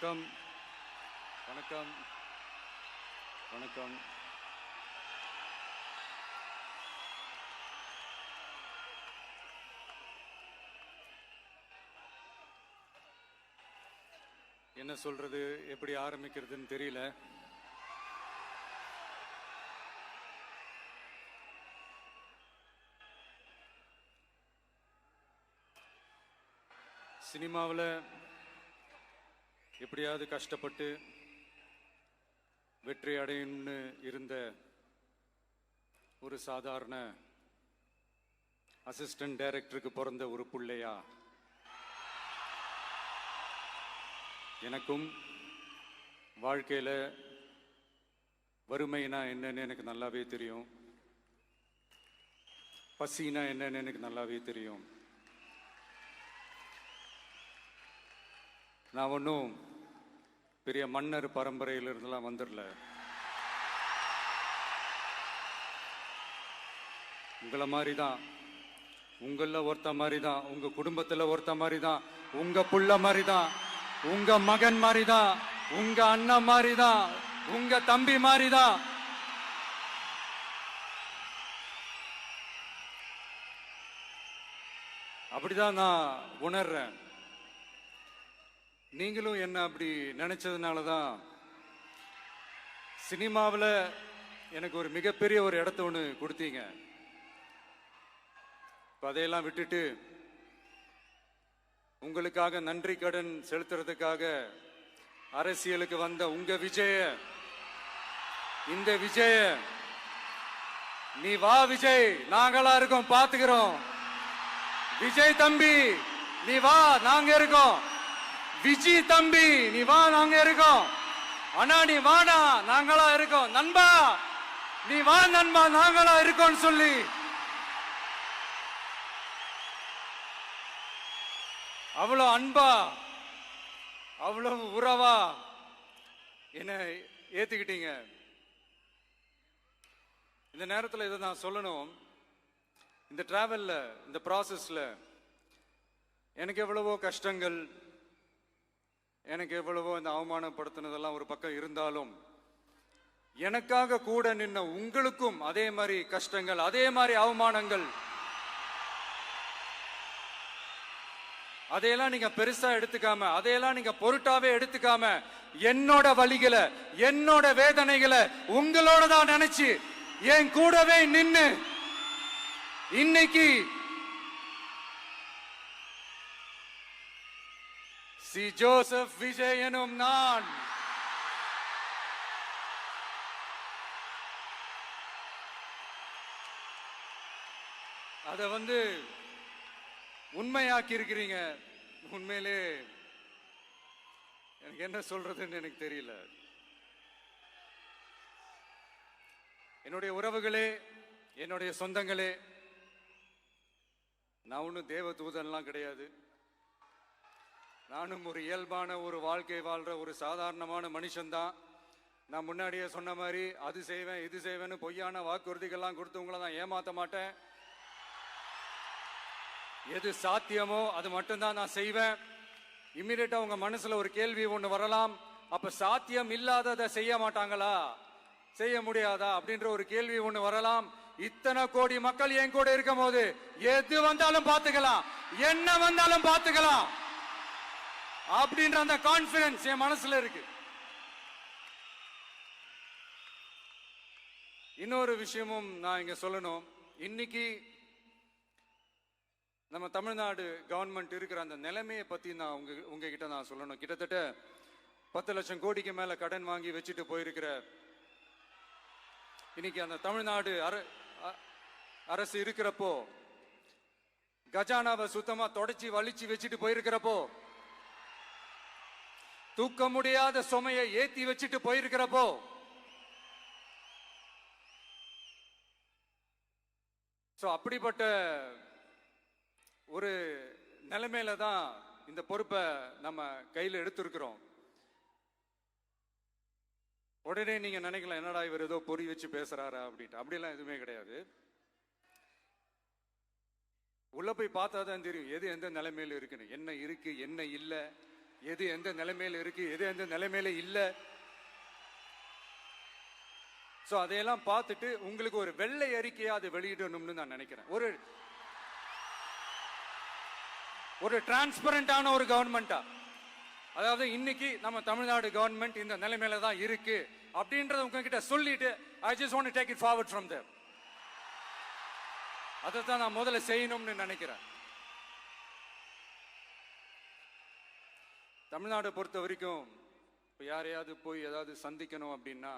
வணக்கம் வணக்கம் வணக்கம். என்ன சொல்றது, எப்படி ஆரம்பிக்கிறதுன்னு தெரியல. சினிமாவில் எப்படியாவது கஷ்டப்பட்டு வெற்றி அடையணும்னு இருந்த ஒரு சாதாரண அசிஸ்டன்ட் டைரக்டருக்கு பிறந்த ஒரு பிள்ளையா எனக்கும் வாழ்க்கையில் வறுமைனா என்னன்னு எனக்கு நல்லாவே தெரியும், பசினா என்னன்னு எனக்கு நல்லாவே தெரியும். நான் ஒன்றும் பெரிய மன்னர் பரம்பரையிலிருந்துலாம் வந்துடல. உங்களை மாதிரி தான், உங்களில் ஒருத்த மாதிரி தான், உங்க குடும்பத்தில் ஒருத்த மாதிரி தான், உங்க புள்ள மாதிரி தான், உங்க மகன் மாதிரி தான், உங்க அண்ணன் மாதிரி தான், உங்க தம்பி மாதிரி தான். அப்படிதான் நான் உணர்றேன். நீங்களும் என்ன அப்படி நினைச்சதுனால தான் சினிமாவில் எனக்கு ஒரு மிகப்பெரிய ஒரு இடத்த ஒன்று கொடுத்தீங்க. அதையெல்லாம் விட்டுட்டு உங்களுக்காக நன்றி கடன் செலுத்துறதுக்காக அரசியலுக்கு வந்த உங்க விஜய, இந்த விஜய, நீ வா விஜய், நாங்களா இருக்கோம், பாத்துக்கிறோம். விஜய் தம்பி நீ வா, நாங்க இருக்கோம். விஜய் தம்பி நீ வா, நாங்க இருக்கோம். அண்ணா நீ வாடா, நாங்களா இருக்கோம். நண்பா நீ வா நண்பா, நாங்களா இருக்கோம் சொல்லி அவ்வளவு அன்பா, அவ்வளவு உறவா என்ன ஏத்துக்கிட்டீங்க. இந்த நேரத்தில் இதை நான் சொல்லணும். இந்த டிராவல்ல, இந்த ப்ராசஸ்ல எனக்கு எவ்வளவோ கஷ்டங்கள், எனக்கு எவ்வளவோ இந்த அவமானப்படுத்தினதெல்லாம் ஒரு பக்கம் இருந்தாலும், எனக்காக கூட நின்ன உங்களுக்கும் அதே மாதிரி கஷ்டங்கள், அதே மாதிரி அவமானங்கள், அதையெல்லாம் நீங்க பெருசா எடுத்துக்காம, அதையெல்லாம் நீங்க பொருட்டாவே எடுத்துக்காம, என்னோட வலிகளை, என்னோட வேதனைகளை உங்களோட தான் நினைச்சு என் கூடவே நின்னு இன்னைக்கு சி ஜோசப் விஜய் எனும் நான் அத உண்மையாக்கி இருக்கிறீங்க. உண்மையிலே எனக்கு என்ன சொல்றதுன்னு எனக்கு தெரியல. என்னுடைய உறவுகளே, என்னுடைய சொந்தங்களே, நான் ஒன்றும் தேவ தூதன்லாம் கிடையாது. நானும் ஒரு இயல்பான ஒரு வாழ்க்கை வாழ்ற ஒரு சாதாரணமான மனுஷன்தான். நான் முன்னாடியே சொன்ன மாதிரி அது செய்வேன் இது செய்வேன்னு பொய்யான வாக்குறுதிகள்லாம் கொடுத்தவங்கள நான் ஏமாத்த மாட்டேன். எது சாத்தியமோ அது மட்டும்தான் நான் செய்வேன். இம்மிடியட்டா உங்க மனசுல ஒரு கேள்வி ஒண்ணு வரலாம், அப்ப சாத்தியம் இல்லாததை செய்ய மாட்டாங்களா, செய்ய முடியாதா அப்படின்ற ஒரு கேள்வி ஒண்ணு வரலாம். இத்தனை கோடி மக்கள் என் கூட இருக்கும் போது எது வந்தாலும் பாத்துக்கலாம், என்ன வந்தாலும் பாத்துக்கலாம் அப்படின்ற அந்த கான்பிடன்ஸ் என் மனசுல இருக்கு. இன்னொரு விஷயமும் நான் இங்க சொல்லணும். இன்னைக்கு நம்ம தமிழ்நாடு கவர்மெண்ட் இருக்கிற அந்த நிலைமையை பத்தி நான் உங்ககிட்ட நான் சொல்லணும். கிட்டத்தட்ட 10 லட்சம் கோடிக்கு மேல கடன் வாங்கி வச்சுட்டு போயிருக்கிற இன்னைக்கு அந்த தமிழ்நாடு அரசு இருக்கிறப்போ, கஜானாவை சுத்தமா தொடச்சி வலிச்சு வச்சுட்டு போயிருக்கிறப்போ, தூக்க முடியாத சுமையை ஏத்தி வச்சுட்டு போயிருக்கிறப்போ, அப்படிப்பட்ட ஒரு நிலைமையில தான் இந்த பொறுப்பை நம்ம கையில் எடுத்திருக்கிறோம். உடனே நீங்க நினைக்கலாம், என்னடா இவர் ஏதோ பொறி வச்சு பேசுறாரா அப்படின்ட்டு. அப்படியெல்லாம் எதுவுமே கிடையாது. உள்ள போய் பார்த்தா தான் தெரியும் எது எந்த நிலைமையில இருக்குன்னு, என்ன இருக்கு என்ன இல்லை, எது எந்த நிலைமையில இருக்கு, எது எந்த நிலைமையில இல்ல. சோ அதையெல்லாம் பார்த்துட்டு உங்களுக்கு ஒரு வெள்ளை அறிக்கையா அதை வெளியிடணும்னு நான் நினைக்கிறேன். ஒரு டிரான்ஸ்பரண்டான ஒரு கவர்மெண்டா, அதாவது இன்னைக்கு நம்ம தமிழ்நாடு கவர்மெண்ட் இந்த நிலைமையில தான் இருக்கு அப்படின்றத உங்ககிட்ட சொல்லிட்டு I just want to take it forward from there. அதை தான் நான் முதல்ல செய்யணும்னு நினைக்கிறேன். தமிழ்நாடு பொறுத்த வரைக்கும் இப்போ யாரையாவது போய் ஏதாவது சந்திக்கணும் அப்படின்னா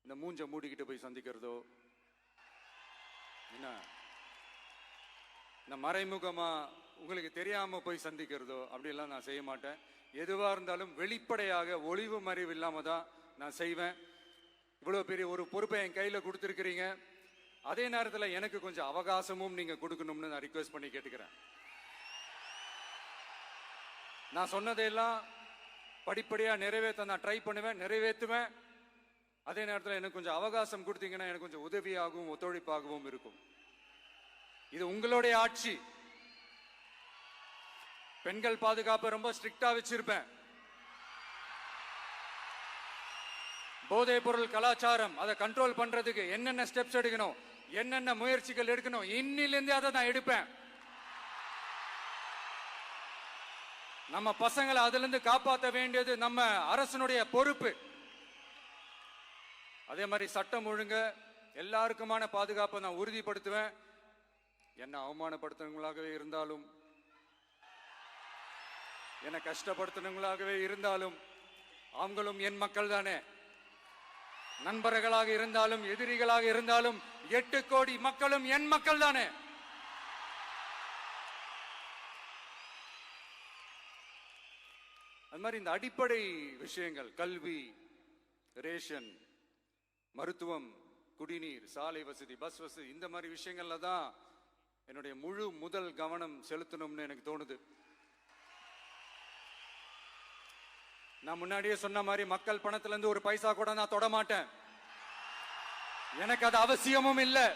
இந்த மூஞ்ச மூடிக்கிட்டு போய் சந்திக்கிறதோ, என்ன இந்த மறைமுகமா உங்களுக்கு தெரியாம போய் சந்திக்கிறதோ அப்படியெல்லாம் நான் செய்ய மாட்டேன். எதுவா இருந்தாலும் வெளிப்படையாக ஒளிவு மறைவு இல்லாம தான் நான் செய்வேன். இவ்வளவு பெரிய ஒரு பொறுப்பை என் கையில கொடுத்துருக்கிறீங்க. அதே நேரத்தில் எனக்கு கொஞ்சம் அவகாசமும் நீங்க கொடுக்கணும்னு நான் ரிக்வெஸ்ட் பண்ணி கேட்டுக்கிறேன். நான் சொன்னதையெல்லாம் படிப்படியா நிறைவேற்ற நான் ட்ரை பண்ணுவேன், நிறைவேற்றுவேன். அதே நேரத்தில் எனக்கு கொஞ்சம் அவகாசம் கொடுத்தீங்கன்னா எனக்கு கொஞ்சம் உதவியாகவும் ஒத்துழைப்பாகவும் இருக்கும். இது உங்களுடைய ஆட்சி. பெண்கள் பாதுகாப்பை ரொம்ப ஸ்ட்ரிக்டா வச்சிருப்பேன். போதைப் பொருள் கலாச்சாரம் அதை கண்ட்ரோல் பண்றதுக்கு என்னென்ன ஸ்டெப்ஸ் எடுக்கணும், என்னென்ன முயற்சிகள் எடுக்கணும், இன்னிலிருந்து அதை நான் எடுப்பேன். நம்ம பசங்களை அதுல இருந்து காப்பாற்ற வேண்டியது நம்ம அரசனுடைய பொறுப்பு. அதே மாதிரி சட்டம் ஒழுங்க எல்லாருக்குமான பாதுகாப்பை நான் உறுதிப்படுத்துவேன். என்ன அவமானப்படுத்துறவங்களாகவே இருந்தாலும், என்ன கஷ்டப்படுத்துறவங்களாகவே இருந்தாலும் அவங்களும் என் மக்கள் தானே. நண்பர்களாக இருந்தாலும் எதிரிகளாக இருந்தாலும் 8 கோடி மக்களும் என் மக்கள் தானே. அது மாதிரி இந்த அடிப்படை விஷயங்கள், கல்வி, ரேஷன், மருத்துவம், குடிநீர், சாலை வசதி, பஸ் வசதி, இந்த மாதிரி விஷயங்கள்ல தான் என்னுடைய முதல் கவனம் செலுத்தணும்னு எனக்கு தோணுது. நான் முன்னாடியே சொன்ன மாதிரி மக்கள் பணத்துல இருந்து ஒரு பைசா கூட நான் தொட மாட்டேன். எனக்கு அது அவசியமும் இல்லை.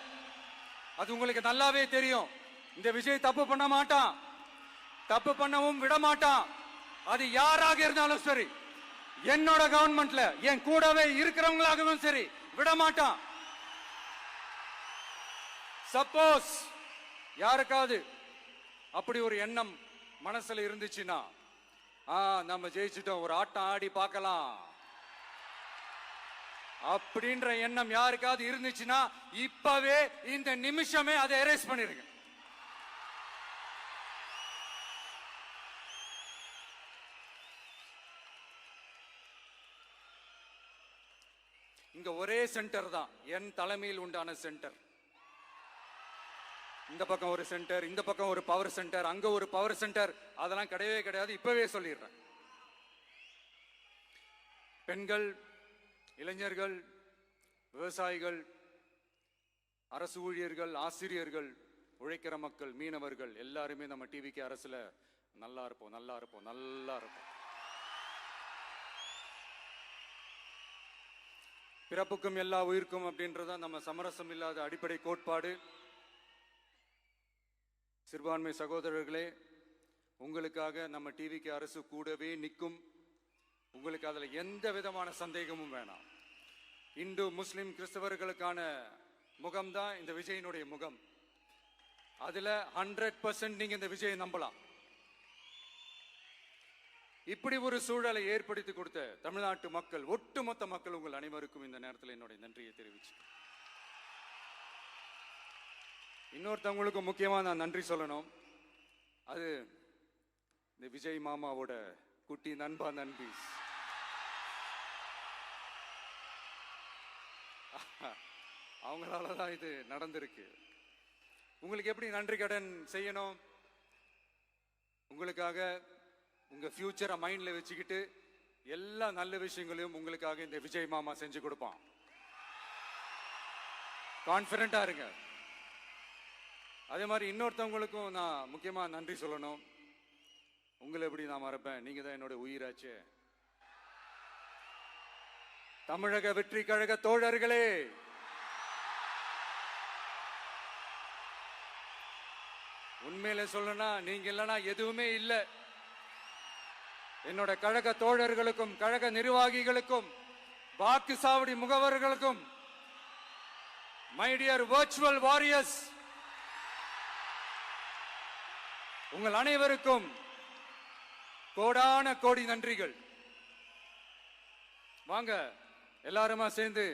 அது உங்களுக்கு நல்லாவே தெரியும். இந்த விஜய் தப்பு பண்ண மாட்டான், தப்பு பண்ணவும் விட மாட்டான். அது யாராக இருந்தாலும் சரி, என்னோட கவர்மெண்ட்ல என் கூடவே இருக்கிறவங்களாகவும் சரி விட மாட்டான். சப்போஸ் யாருக்காவது அப்படி ஒரு எண்ணம் மனசுல இருந்துச்சுன்னா, நம்ம ஜெயிச்சிட்டோம், ஒரு ஆட்டம் ஆடி பார்க்கலாம் அப்படின்ற எண்ணம் யாருக்காவது இருந்துச்சுன்னா இப்பவே இந்த நிமிஷமே அதை எரேஸ் பண்ணிருங்க. இங்க ஒரே சென்டர் தான், என் தலைமையில் உண்டான சென்டர். இந்த பக்கம் ஒரு சென்டர், இந்த பக்கம் ஒரு பவர் சென்டர், அங்க ஒரு பவர் சென்டர், அதெல்லாம் கிடையவே கிடையாது. இப்பவே சொல்லிடுறேன். பெண்கள், இளைஞர்கள், விவசாயிகள், அரசு ஊழியர்கள், ஆசிரியர்கள், உழைக்கிற மக்கள், மீனவர்கள் எல்லாருமே நம்ம டிவிக்கு அரசுல நல்லா இருப்போம், நல்லா இருப்போம், நல்லா இருப்போம். பிறப்புக்கும் எல்லா உயிர்க்கும் அப்படின்றத நம்ம சமரசம் இல்லாத அடிப்படை கோட்பாடு. சிறுபான்மை சகோதரர்களே, உங்களுக்காக நம்ம டிவிக்கு அரசு கூடவே நிற்கும். உங்களுக்கு அதுல எந்த விதமான சந்தேகமும் வேணாம். இந்து, முஸ்லிம், கிறிஸ்தவர்களுக்கான முகம்தான் இந்த விஜயனுடைய முகம். அதுல 100% நீங்க இந்த விஜயை நம்பலாம். இப்படி ஒரு சூழலை ஏற்படுத்தி கொடுத்த தமிழ்நாட்டு மக்கள், ஒட்டுமொத்த மக்கள், உங்கள் அனைவருக்கும் இந்த நேரத்தில் என்னுடைய நன்றியை தெரிவிச்சு, இன்னொருத்தவங்களுக்கு முக்கியமா நான் நன்றி சொல்லணும். அது இந்த விஜய் மாமாவோட குட்டி நண்பா, நண்பி. அவங்களாலதான் இது நடந்திருக்கு. உங்களுக்கு எப்படி நன்றி கடன் செய்யணும்? உங்களுக்காக உங்க ஃபியூச்சரை மைண்ட்ல வச்சுக்கிட்டு எல்லா நல்ல விஷயங்களையும் உங்களுக்காக இந்த விஜய் மாமா செஞ்சு கொடுப்பான். கான்பிடண்டா இருங்க. அதே மாதிரி இன்னொருத்தவங்களுக்கும் நான் முக்கியமா நன்றி சொல்லணும். உங்களை எப்படி நான் மறப்பேன்? நீங்க தான் என்னோட உயிராச்சே. தமிழக வெற்றி கழக தோழர்களே, உண்மையில சொல்லனா நீங்க இல்லைன்னா எதுவுமே இல்லை. என்னோட கழக தோழர்களுக்கும் கழக நிர்வாகிகளுக்கும் வாக்கு சாவடி முகவர்களுக்கும் மை டியர் வர்ச்சுவல் வாரியர்ஸ் உங்கள் அனைவருக்கும் கோடான கோடி நன்றிகள். வாங்க எல்லாருமா சேர்ந்து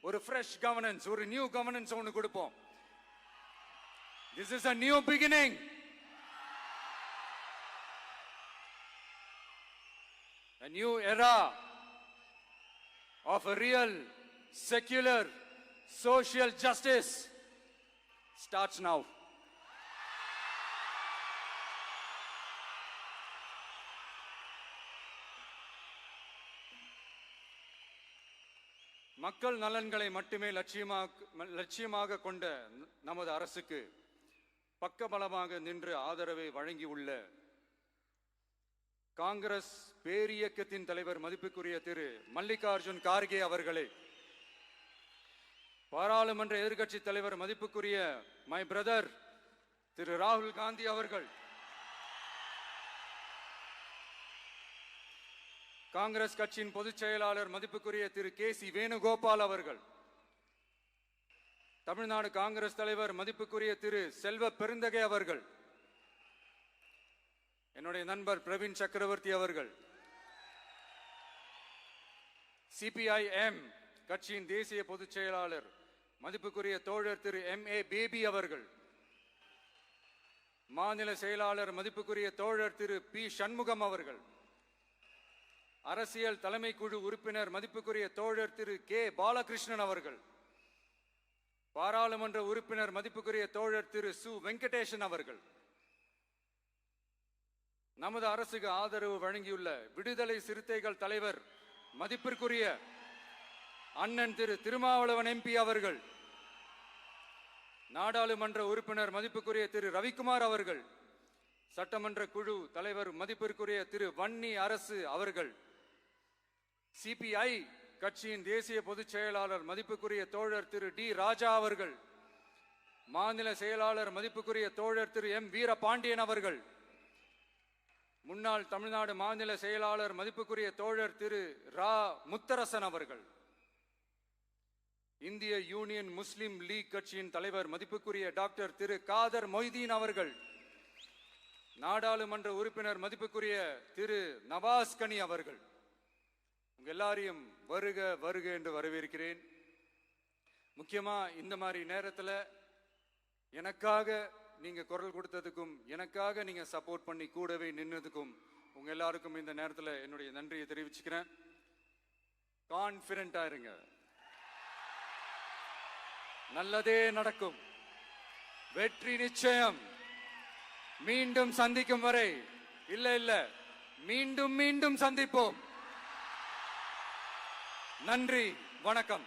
ஒரு ஃப்ரெஷ் கவர்னன்ஸ், ஒரு நியூ கவர்னன்ஸ் ஒன்னு கொடுப்போம். This is a new beginning. A new era of a real secular social justice starts now. மக்கள் நலன்களை மட்டுமே லட்சியமாக கொண்ட நமது அரசுக்கு பக்கபலமாக நின்று ஆதரவை வழங்கியுள்ள காங்கிரஸ் பேரியக்கத்தின் தலைவர் மதிப்புக்குரிய திரு மல்லிகார்ஜுன் கார்கே அவர்களே, பாராளுமன்ற எதிர்க்கட்சி தலைவர் மதிப்புக்குரிய மை பிரதர் திரு ராகுல் காந்தி அவர்கள், காங்கிரஸ் கட்சியின் பொதுச் செயலாளர் மதிப்புக்குரிய திரு கே.சி. வேணுகோபால் அவர்கள், தமிழ்நாடு காங்கிரஸ் தலைவர் மதிப்புக்குரிய திரு செல்வ பெருந்தகை அவர்கள், என்னுடைய நண்பர் பிரவீன் சக்கரவர்த்தி அவர்கள், சிபிஐஎம் கட்சியின் தேசிய பொதுச் செயலாளர் மதிப்புக்குரிய தோழர் திரு M.A. பேபி அவர்கள், மாநில செயலாளர் மதிப்புக்குரிய தோழர் திரு பி. சண்முகம் அவர்கள், அரசியல் தலைமை குழு உறுப்பினர் மதிப்புக்குரிய தோழர் திரு கே. பாலகிருஷ்ணன் அவர்கள், பாராளுமன்ற உறுப்பினர் மதிப்புக்குரிய தோழர் திரு சு. வெங்கடேசன் அவர்கள், நமது அரசுக்கு ஆதரவு வழங்கியுள்ள விடுதலை சிறுத்தைகள் தலைவர் மதிப்பிற்குரிய அண்ணன் திரு திருமாவளவன் MP அவர்கள், நாடாளுமன்ற உறுப்பினர் மதிப்புக்குரிய திரு ரவிக்குமார் அவர்கள், சட்டமன்ற குழு தலைவர் மதிப்பிற்குரிய திரு வன்னி அரசு அவர்கள், சிபிஐ கட்சியின் தேசிய பொதுச் செயலாளர் மதிப்புக்குரிய தோழர் திரு டி. ராஜா அவர்கள், மாநில செயலாளர் மதிப்புக்குரிய தோழர் திரு M. வீரபாண்டியன் அவர்கள், முன்னாள் தமிழ்நாடு மாநில செயலாளர் மதிப்புக்குரிய தோழர் திரு ரா. முத்தரசன் அவர்கள், இந்திய யூனியன் முஸ்லிம் லீக் கட்சியின் தலைவர் மதிப்புக்குரிய டாக்டர் திரு காதர் மொய்தீன் அவர்கள், நாடாளுமன்ற உறுப்பினர் மதிப்புக்குரிய திரு நவாஸ் கனி அவர்கள், உங்க எல்லாரையும் வருக வருக என்று வரவேற்கிறேன். முக்கியமா இந்த மாதிரி நேரத்தில் எனக்காக நீங்க குரல் கொடுத்ததுக்கும் எனக்காக நீங்க சப்போர்ட் பண்ணி கூடவே நின்னதுக்கும் உங்க எல்லாருக்கும் இந்த நேரத்தில் என்னுடைய நன்றியை தெரிவிச்சுக்கிறேன். கான்பிடண்டா இருங்க, நல்லதே நடக்கும், வெற்றி நிச்சயம். மீண்டும் சந்திக்கும் வரை இல்ல மீண்டும் மீண்டும் சந்திப்போம். நன்றி, வணக்கம்.